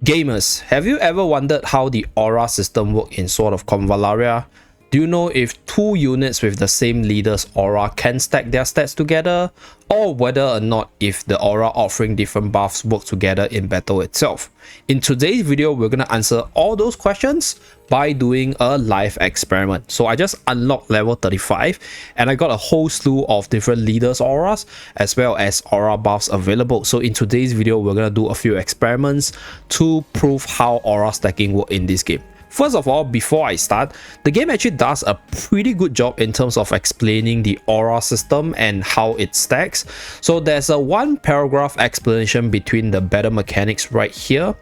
Gamers, have you ever wondered how the aura system works in Sword of Convallaria? Do you know if two units with the same leader's aura can stack their stats together? Or whether or not if the aura offering different buffs work together in battle itself? In today's video, we're going to answer all those questions by doing a live experiment. So I just unlocked level 35 and I got a whole slew of different leaders auras as well as aura buffs available. So in today's video, we're going to do a few experiments to prove how aura stacking works in this game. First of all, before I start, the game actually does a pretty good job in terms of explaining the aura system and how it stacks. So there's a one paragraph explanation between the battle mechanics right here.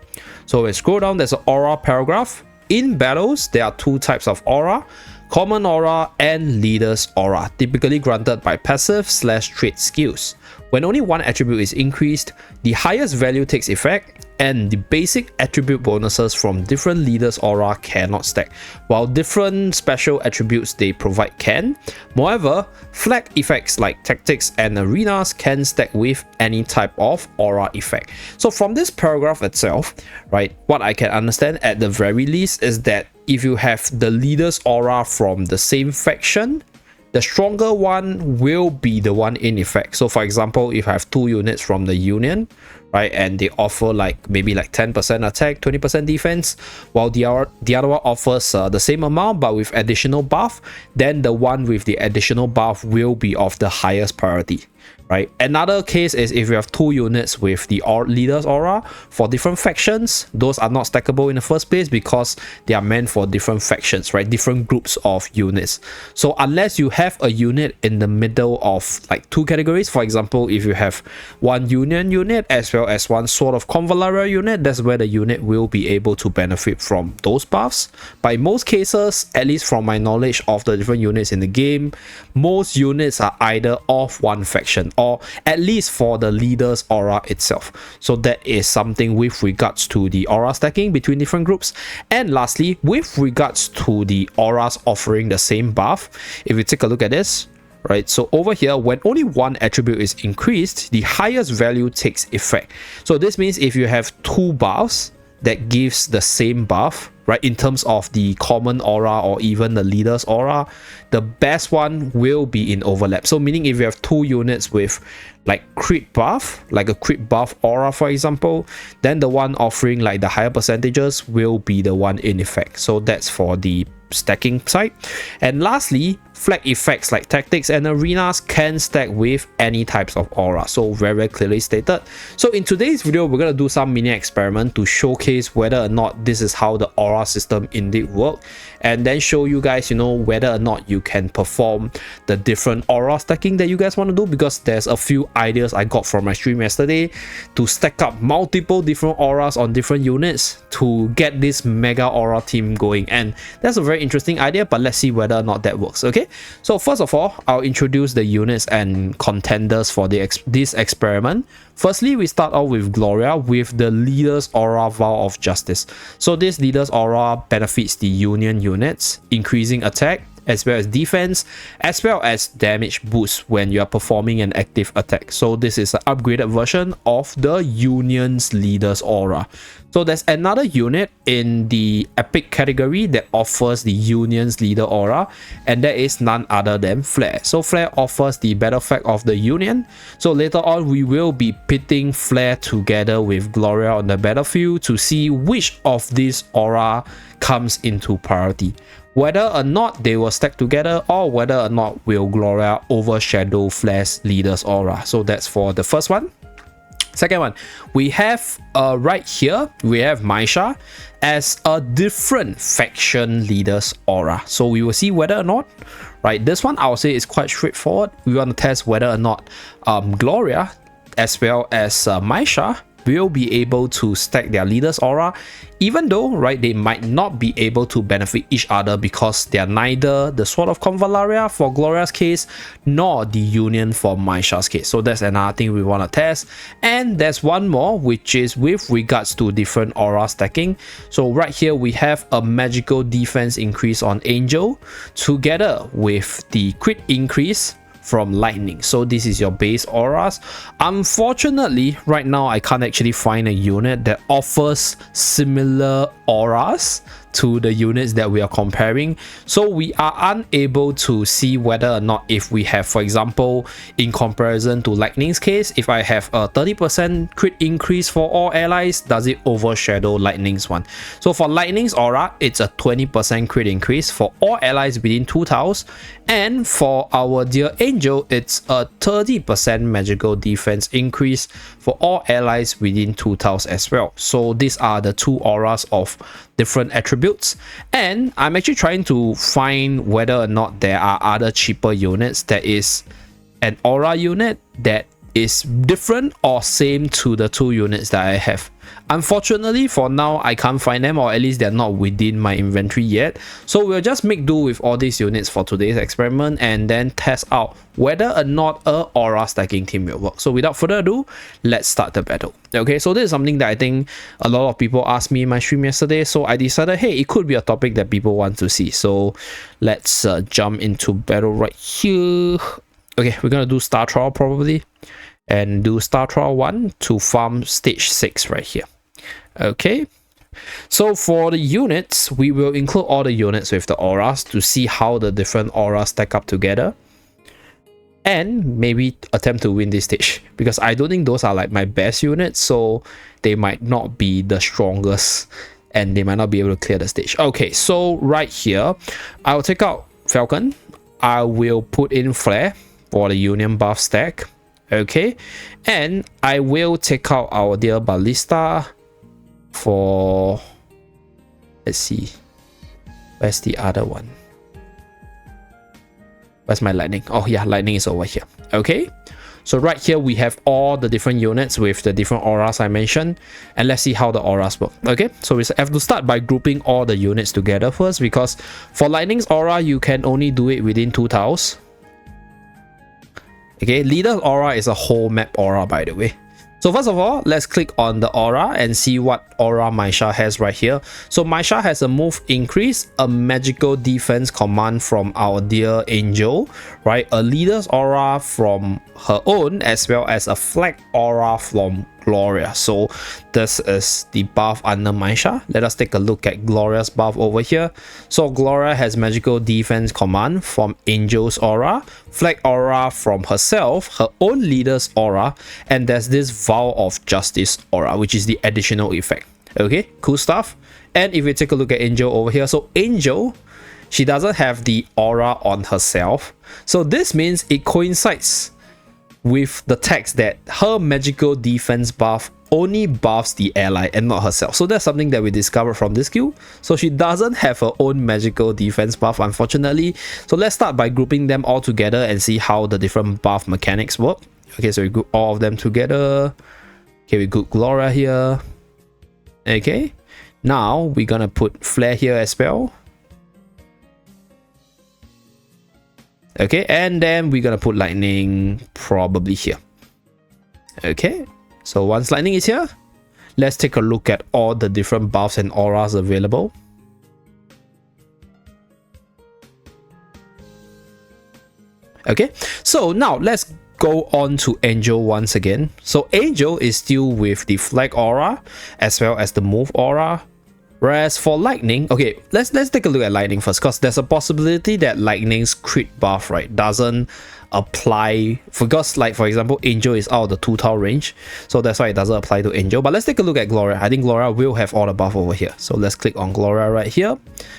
So when you scroll down, there's an aura paragraph. In battles, there are two types of aura: common aura and leader's aura, typically granted by passive/trait skills. When only one attribute is increased, the highest value takes effect, and the basic attribute bonuses from different leaders' aura cannot stack, while different special attributes they provide can. Moreover, flag effects like tactics and arenas can stack with any type of aura effect. So from this paragraph itself, right, what I can understand at the very least is that if you have the leader's aura from the same faction, the stronger one will be the one in effect. So for example, if I have two units from the Union, right, and they offer maybe 10% attack, 20% defense, while the other one offers the same amount but with additional buff, then the one with the additional buff will be of the highest priority. Right. Another case is if you have two units with the leader's aura for different factions, those are not stackable in the first place because they are meant for different factions, right? Different groups of units. So unless you have a unit in the middle of two categories, for example, if you have one Union unit as well as one Sword of Convallaria unit, that's where the unit will be able to benefit from those buffs. But in most cases, at least from my knowledge of the different units in the game, most units are either of one faction, or at least for the leader's aura itself. So that is something with regards to the aura stacking between different groups. And lastly, with regards to the auras offering the same buff, if you take a look at this, right, so over here, when only one attribute is increased, the highest value takes effect. So this means if you have two buffs that gives the same buff, right, in terms of the common aura or even the leader's aura, the best one will be in overlap. So meaning if you have two units with crit buff, like a crit buff aura for example, then the one offering the higher percentages will be the one in effect. So that's for the stacking side. And lastly, flag effects like tactics and arenas can stack with any types of aura. So very clearly stated. So in today's video, we're going to do some mini experiment to showcase whether or not this is how the aura system indeed works, and then show you guys, whether or not you can perform the different aura stacking that you guys want to do, because there's a few ideas I got from my stream yesterday to stack up multiple different auras on different units to get this mega aura team going. And that's a very interesting idea, but let's see whether or not that works. Okay, so first of all, I'll introduce the units and contenders for this experiment. Firstly, we start off with Gloria with the leader's aura Vow of Justice. So this leader's aura benefits the Union units, increasing attack as well as defense, as well as damage boost when you are performing an active attack. So this is an upgraded version of the Union's leader's aura. So there's another unit in the epic category that offers the Union's leader aura, and that is none other than Flare. So Flare offers the battle effect of the Union. So later on, we will be pitting Flare together with Gloria on the battlefield to see which of these aura comes into priority, whether or not they will stack together, or whether or not will Gloria overshadow Flare's leader's aura. So that's for the first one. Second one, we have right here, we have Maisha as a different faction leader's aura. So we will see whether or not, right, this one I would say is quite straightforward. We want to test whether or not Gloria as well as Maisha will be able to stack their leader's aura, even though, right, they might not be able to benefit each other because they are neither the Sword of Convallaria for Gloria's case nor the Union for Maisha's case. So that's another thing we want to test. And there's one more, which is with regards to different aura stacking. So right here we have a magical defense increase on Angel together with the crit increase from lightning. So this is your base auras. Unfortunately, right now I can't actually find a unit that offers similar auras to the units that we are comparing, so we are unable to see whether or not, if we have, for example, in comparison to lightning's case, if I have a 30% crit increase for all allies, does it overshadow lightning's one? So for lightning's aura, it's a 20% crit increase for all allies within 2 tiles, and for our dear angel, it's a 30% magical defense increase for all allies within 2 tiles as well. So these are the 2 auras of different attributes, and I'm actually trying to find whether or not there are other cheaper units that is an aura unit that is different or same to the 2 units that I have. Unfortunately, for now, I can't find them, or at least they're not within my inventory yet. So we'll just make do with all these units for today's experiment and then test out whether or not a aura stacking team will work. So without further ado, let's start the battle. Okay, so this is something that I think a lot of people asked me in my stream yesterday, so I decided, hey, it could be a topic that people want to see. So let's jump into battle right here. Okay, we're gonna do Star Trial probably, and do Star Trial 1 to farm stage 6 right here. Okay, so for the units, we will include all the units with the auras to see how the different auras stack up together, and maybe attempt to win this stage, because I don't think those are like my best units, so they might not be the strongest and they might not be able to clear the stage. Okay, so right here, I'll take out Falcon. I will put in Flare for the Union buff stack. Okay, and I will take out our dear Ballista for, let's see, where's the other one? Where's my lightning? Oh yeah, lightning is over here. Okay, so right here we have all the different units with the different auras I mentioned, and let's see how the auras work. Okay, so we have to start by grouping all the units together first, because for lightning's aura, you can only do it within 2 tiles. Okay, leader's aura is a whole map aura, by the way. So first of all, let's click on the aura and see what aura Maisha has right here. So Maisha has a move increase, a magical defense command from our dear angel, right? A leader's aura from her own, as well as a flag aura from Gloria. So this is the buff under Maisha. Let us take a look at Gloria's buff over here. So Gloria has magical defense command from Angel's aura, flag aura from herself, her own leader's aura, and there's this vow of justice aura, which is the additional effect. Okay, cool stuff. And if we take a look at Angel over here, so Angel, she doesn't have the aura on herself, so this means it coincides with the text that her magical defense buff only buffs the ally and not herself. So that's something that we discovered from this skill. So she doesn't have her own magical defense buff, unfortunately. So let's start by grouping them all together and see how the different buff mechanics work. Okay, so we group all of them together. Okay, we group Gloria here. Okay, now we're gonna put Flare here as well. Okay, and then we're gonna put lightning probably here. Okay, so once lightning is here, let's take a look at all the different buffs and auras available. Okay, so now let's go on to Angel once again. So Angel is still with the flag aura as well as the move aura. Whereas for lightning, okay, let's take a look at lightning first, because there's a possibility that lightning's crit buff, right, doesn't apply, because like for example, Angel is out of the 2 tile range, so that's why it doesn't apply to Angel. But let's take a look at Gloria. I think Gloria will have all the buff over here, so let's click on Gloria right here.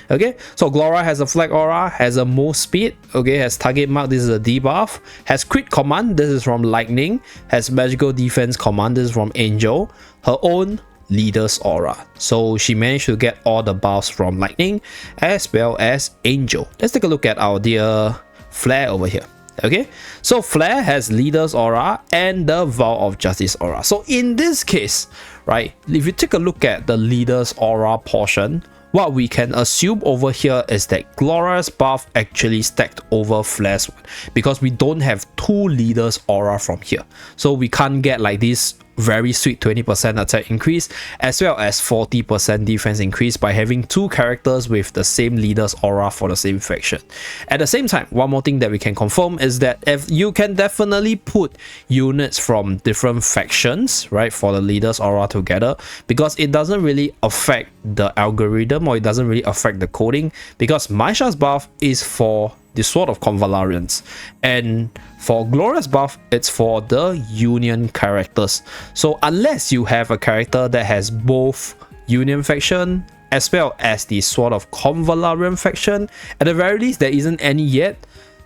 Okay, so Gloria has a flag aura, has a move speed, okay, has target mark, this is a debuff, has crit command, this is from lightning, has magical defense command, this is from Angel, her own leader's aura. So she managed to get all the buffs from lightning as well as Angel. Let's take a look at our dear Flare over here. Okay, so Flare has leader's aura and the vow of justice aura. So in this case, right, if you take a look at the leader's aura portion, what we can assume over here is that Gloria's buff actually stacked over Flare's one, because we don't have 2 leaders aura from here, so we can't get like this very sweet 20% attack increase as well as 40% defense increase by having two characters with the same leader's aura for the same faction. At the same time, one more thing that we can confirm is that if you can definitely put units from different factions, right, for the leader's aura together, because it doesn't really affect the algorithm, or it doesn't really affect the coding, because Maisha's buff is for the Sword of Convallarians, and for Gloria's buff, it's for the Union characters. So unless you have a character that has both Union faction as well as the Sword of Convallarian faction, at the very least there isn't any yet,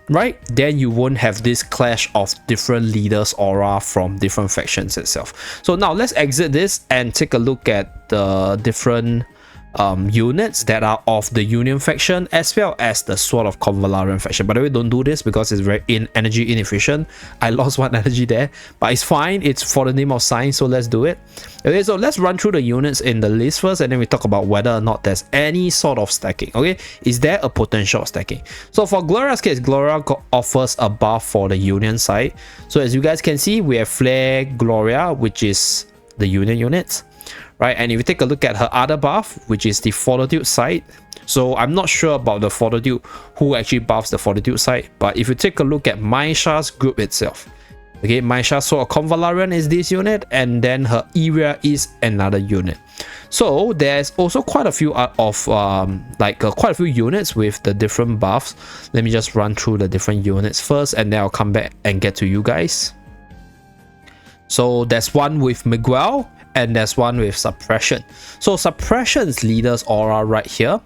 right, then you won't have this clash of different leaders aura from different factions itself. So now let's exit this and take a look at the different units that are of the Union faction as well as the Sword of Convallarian faction. By the way, don't do this because it's very energy inefficient. I lost one energy there, but it's fine, it's for the name of science, so let's do it. Okay, so let's run through the units in the list first, and then we talk about whether or not there's any sort of stacking. Okay, is there a potential of stacking? So for Gloria's case, Gloria offers a buff for the Union side. So as you guys can see, we have Flare Gloria, which is the Union units, right? And if you take a look at her other buff, which is the Fortitude side, so I'm not sure about the Fortitude, who actually buffs the Fortitude side, but if you take a look at Maisha's group itself, okay, Maisha's Sword of Convallarian is this unit, and then her area is another unit. So there's also quite a few quite a few units with the different buffs. Let me just run through the different units first, and then I'll come back and get to you guys. So there's one with Miguel, and there's one with Suppression. So Suppression's leader's aura right here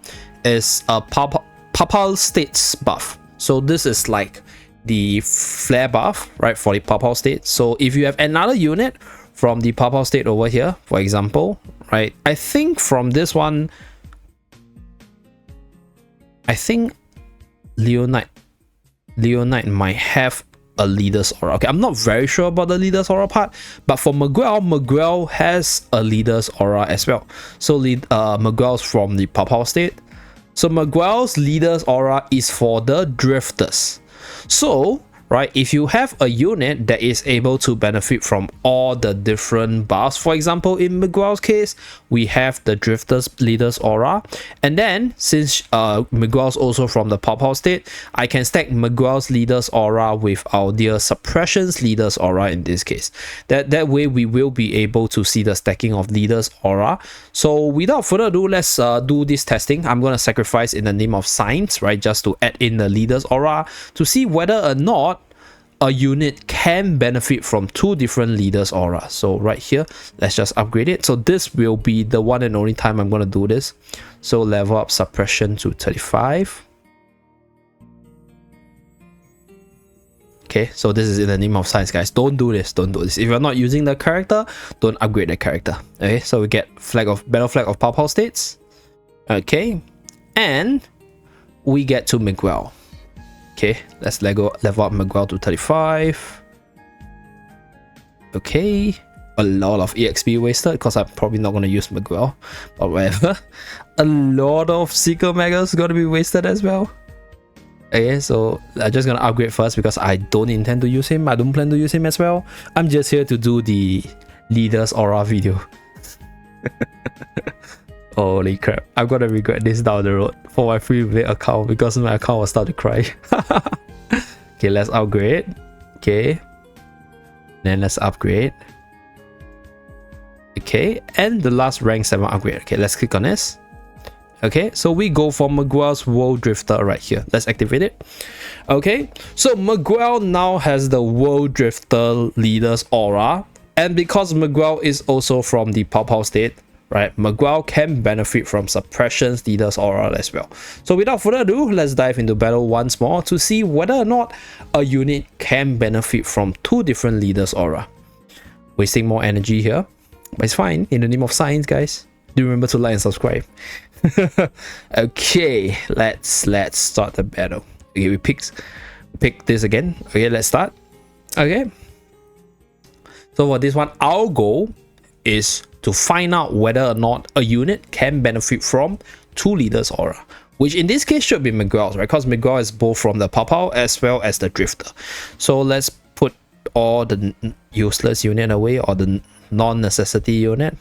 is a Papal States buff. So this is like the flare buff, right, for the Papal State. So if you have another unit from the Papal State over here, for example, right, I think from this one, I think Leonite might have a leader's aura. Okay, I'm not very sure about the leader's aura part, but for Miguel has a leader's aura as well. So Miguel's from the Papal State. So Miguel's leader's aura is for the Drifters. So, right, if you have a unit that is able to benefit from all the different buffs, for example, in Miguel's case, we have the Drifters leader's aura, and then since Miguel's also from the Papal State, I can stack Miguel's leader's aura with our dear Suppression's leader's aura in this case. That way we will be able to see the stacking of leader's aura. So without further ado, let's do this testing. I'm going to sacrifice in the name of science, right, just to add in the leader's aura to see whether or not a unit can benefit from two different leaders aura. So right here, let's just upgrade it. So this will be the one and only time I'm going to do this. So level up Suppression to 35. Okay, so this is in the name of science, guys. Don't do this, don't do this. If you're not using the character, don't upgrade the character. Okay, so we get Battle Flag of Papal States. Okay, and we get to Miguel. Okay, let's level up Miguel to 35. Okay, a lot of EXP wasted because I'm probably not going to use Miguel, but whatever. A lot of Seeker Megas going to be wasted as well. Okay, so I'm just going to upgrade first because I don't intend to use him. I don't plan to use him as well. I'm just here to do the Leader's Aura video. Holy crap, I'm gonna regret this down the road for my free account because my account will start to cry. Okay, let's upgrade. Okay, then let's upgrade. Okay, and the last rank 7 upgrade. Okay, let's click on this. Okay, so we go for Miguel's World Drifter right here. Let's activate it. Okay, so Miguel now has the World Drifter leader's aura, and because Miguel is also from the Papal State, right, Miguel can benefit from Suppression's leader's aura as well. So without further ado, let's dive into battle once more to see whether or not a unit can benefit from two different leaders' aura. Wasting more energy here, but it's fine. In the name of science, guys. Do remember to like and subscribe. Okay, let's start the battle. Okay, we pick this again. Okay, let's start. Okay. So for this one, our goal is to find out whether or not a unit can benefit from two leaders aura, which in this case should be Miguel's, right? Because Miguel is both from the Papal as well as the Drifter. So let's put all the useless unit away, or the non-necessity unit.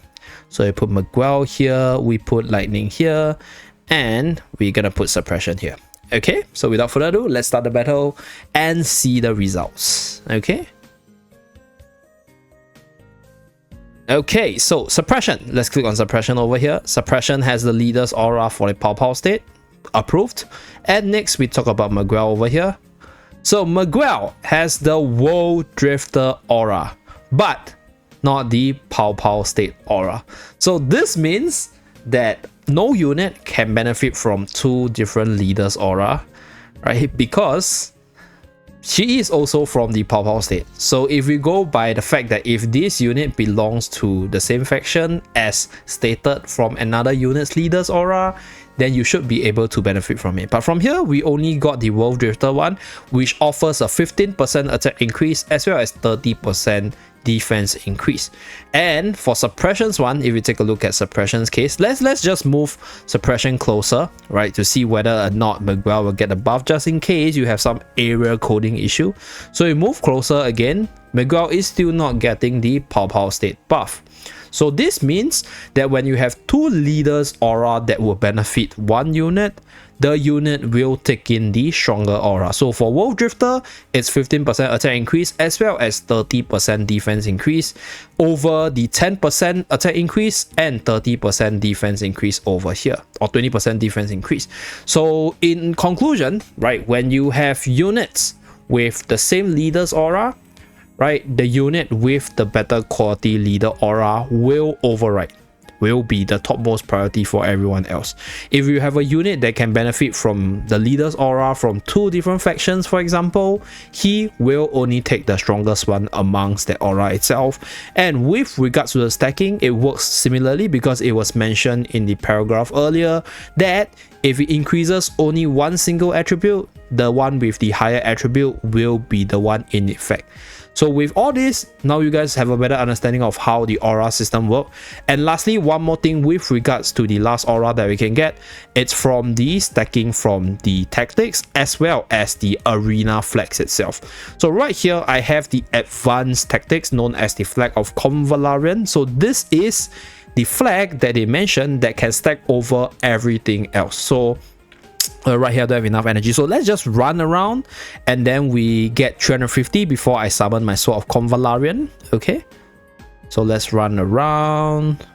So we put Miguel here, we put lightning here, and we're gonna put suppression here. Okay, so without further ado, let's start the battle and see the results. Okay, so suppression. Let's click on suppression over here. Suppression has the leader's aura for the Pow state. Approved. And next we talk about Miguel over here. So Miguel has the World Drifter aura, but not the Pow state aura. So this means that no unit can benefit from two different leaders aura, right? Because she is also from the Pow state. So if we go by the fact that if this unit belongs to the same faction as stated from another unit's leader's aura, then you should be able to benefit from it. But from here, we only got the World Drifter one, which offers a 15% attack increase as well as 30% defense increase. And for suppression's one, if you take a look at suppression's case, let's just move suppression closer, right, to see whether or not Miguel will get a buff, just in case you have some area coding issue. So we move closer again, Miguel is still not getting the Pow state buff. So this means that when you have two leaders aura that will benefit one unit, the unit will take in the stronger aura. So for World Drifter, it's 15% attack increase as well as 30% defense increase over the 10% attack increase and 30% defense increase over here, or 20% defense increase. So in conclusion, right, when you have units with the same leader's aura, right, the unit with the better quality leader aura will override, will be the topmost priority for everyone else. If you have a unit that can benefit from the leader's aura from two different factions, for example, he will only take the strongest one amongst the aura itself. And with regards to the stacking, it works similarly because it was mentioned in the paragraph earlier that if it increases only one single attribute, the one with the higher attribute will be the one in effect. So with all this, now you guys have a better understanding of how the aura system works. And lastly, one more thing with regards to the last aura that we can get, it's from the stacking from the tactics as well as the arena flags itself. So right here, I have the advanced tactics known as the flag of Convallaria. So this is the flag that they mentioned that can stack over everything else. So right here I don't have enough energy, so let's just run around and then we get 350 before I summon my Sword of Convallaria. Okay, so let's run around.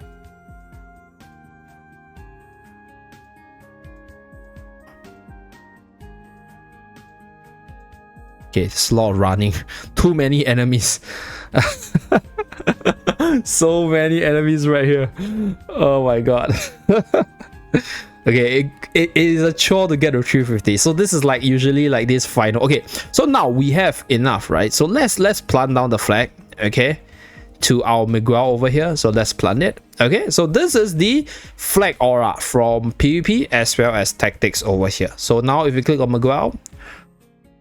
Okay, there's a lot of running. Too many enemies. So many enemies right here. Oh my god. Okay, it is a chore to get to 350. So this is like usually like this final. Okay, so now we have enough, right? So let's plant down the flag, okay, to our Miguel over here. So let's plant it. Okay, so this is the flag aura from PvP as well as tactics over here. So now if you click on Miguel,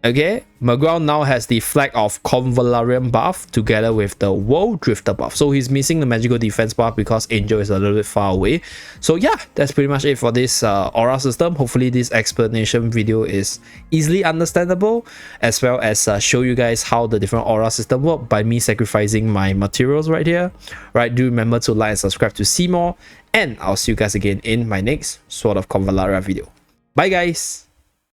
okay, Miguel now has the flag of Convallaria buff together with the World Drifter buff. So he's missing the magical defense buff because Angel is a little bit far away. So yeah, that's pretty much it for this aura system. Hopefully this explanation video is easily understandable, as well as show you guys how the different aura system work by me sacrificing my materials right here. Right, do remember to like and subscribe to see more, and I'll see you guys again in my next Sword of Convallaria video. Bye guys!